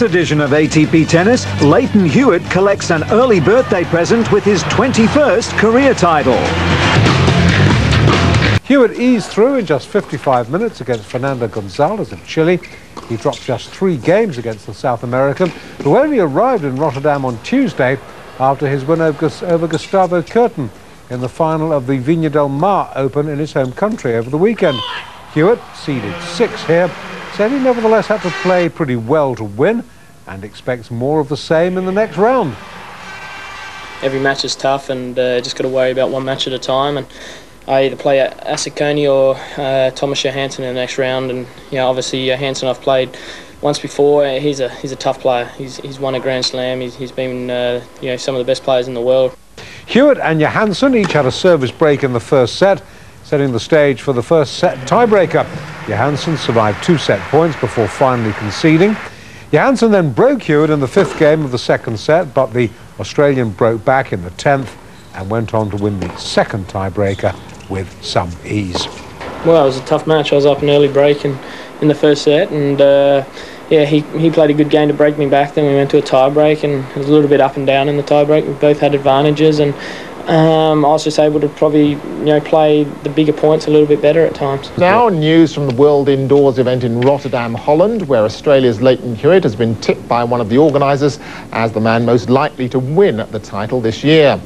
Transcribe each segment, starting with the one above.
this edition of ATP Tennis, Lleyton Hewitt collects an early birthday present with his 21st career title. Hewitt eased through in just 55 minutes against Fernando Gonzalez of Chile. He dropped just 3 games against the South American, who only arrived in Rotterdam on Tuesday after his win over Gustavo Kuerten in the final of the Viña del Mar Open in his home country over the weekend. Hewitt, seeded 6th here, said he nevertheless had to play pretty well to win and expects more of the same in the next round. Every match is tough, and just got to worry about one match at a time. And I either play Asakoni or Thomas Johansson in the next round. And obviously Johansson I've played once before. He's a tough player. He's won a Grand Slam. He's been some of the best players in the world. Hewitt and Johansson each had a service break in the first set, setting the stage for the first set tiebreaker. Johansson survived 2 set points before finally conceding. Johansson then broke Hewitt in the 5th game of the second set, but the Australian broke back in the 10th and went on to win the 2nd tiebreaker with some ease. Well, it was a tough match. I was up an early break in the first set, and he played a good game to break me back. Then we went to a tie break, and it was a little bit up and down in the tie break. We both had advantages, and I was just able to probably play the bigger points a little bit better at times. Now news from the World Indoors event in Rotterdam, Holland, where Australia's Lleyton Hewitt has been tipped by one of the organisers as the man most likely to win the title this year.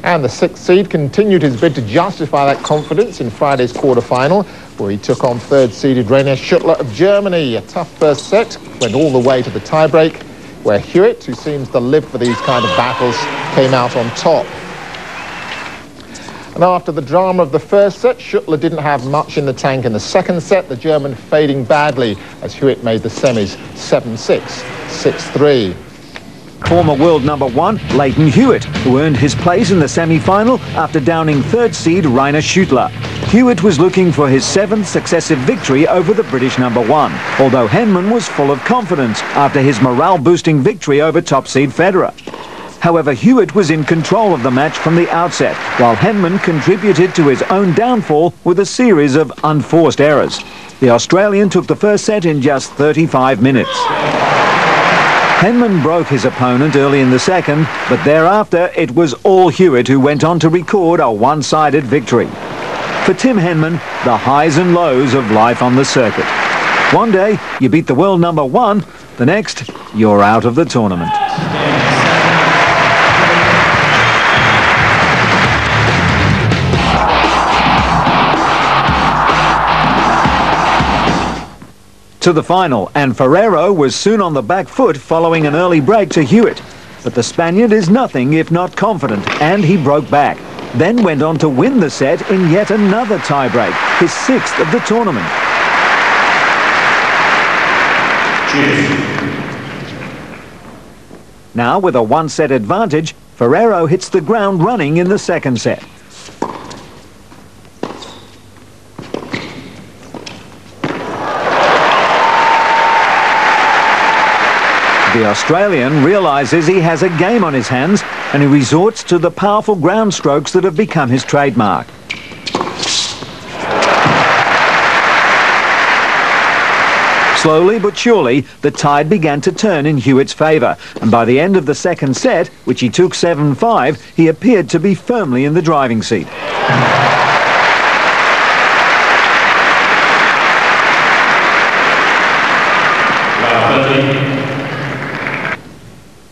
And the 6th seed continued his bid to justify that confidence in Friday's quarter-final, where he took on 3rd-seeded Rainer Schuttler of Germany. A tough first set went all the way to the tie-break, where Hewitt, who seems to live for these kind of battles, came out on top. And after the drama of the first set, Schuttler didn't have much in the tank in the second set, the German fading badly as Hewitt made the semis 7-6, 6-3. Former world number 1, Lleyton Hewitt, who earned his place in the semi-final after downing 3rd seed Rainer Schuttler. Hewitt was looking for his 7th successive victory over the British number 1, although Henman was full of confidence after his morale-boosting victory over top seed Federer. However, Hewitt was in control of the match from the outset, while Henman contributed to his own downfall with a series of unforced errors. The Australian took the first set in just 35 minutes. Henman broke his opponent early in the second, but thereafter it was all Hewitt who went on to record a one-sided victory. For Tim Henman, the highs and lows of life on the circuit. One day, you beat the world number 1, the next, you're out of the tournament. To the final, and Ferrero was soon on the back foot following an early break to Hewitt. But the Spaniard is nothing if not confident, and he broke back. Then went on to win the set in yet another tiebreak, his 6th of the tournament. Now, with a 1-set advantage, Ferrero hits the ground running in the second set. The Australian realises he has a game on his hands, and he resorts to the powerful ground strokes that have become his trademark. Slowly but surely, the tide began to turn in Hewitt's favour, and by the end of the second set, which he took 7-5, he appeared to be firmly in the driving seat.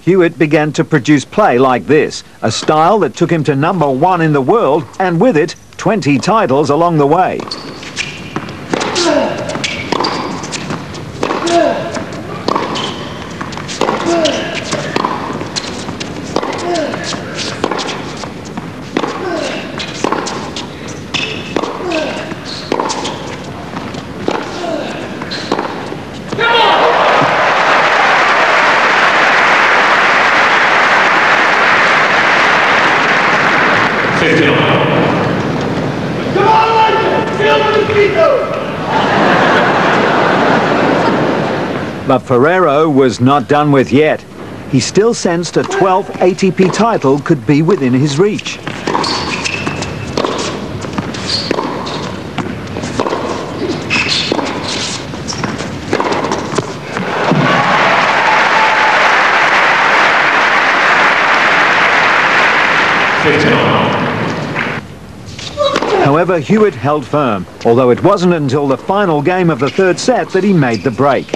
Hewitt began to produce play like this, a style that took him to number 1 in the world, and with it, 20 titles along the way. But Ferrero was not done with yet. He still sensed a 12th ATP title could be within his reach. However, Hewitt held firm, although it wasn't until the final game of the third set that he made the break.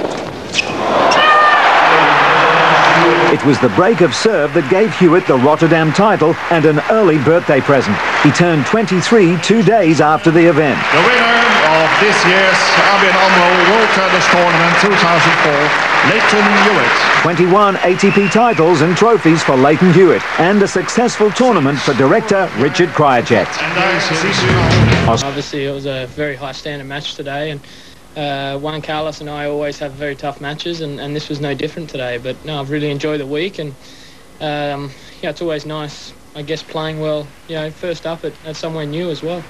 It was the break of serve that gave Hewitt the Rotterdam title and an early birthday present. He turned 23 2 days after the event. The winner of this year's ABN AMRO World Tennis Tournament 2004, Lleyton Hewitt. 21 ATP titles and trophies for Lleyton Hewitt, and a successful tournament for director Richard Krajicek. Obviously, it was a very high standard match today, and Juan Carlos and I always have very tough matches, and this was no different today. But no, I've really enjoyed the week, and yeah, it's always nice, I guess, playing well, you know, first up at somewhere new as well.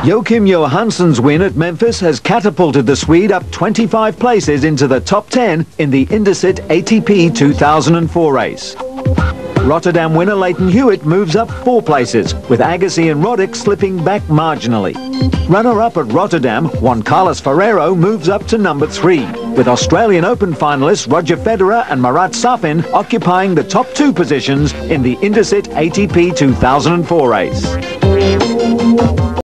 Joachim Johansson's win at Memphis has catapulted the Swede up 25 places into the top 10 in the Indesit ATP 2004 race. Rotterdam winner Lleyton Hewitt moves up 4 places, with Agassi and Roddick slipping back marginally. Runner-up at Rotterdam, Juan Carlos Ferrero moves up to number 3, with Australian Open finalists Roger Federer and Marat Safin occupying the top 2 positions in the Indesit ATP 2004 race.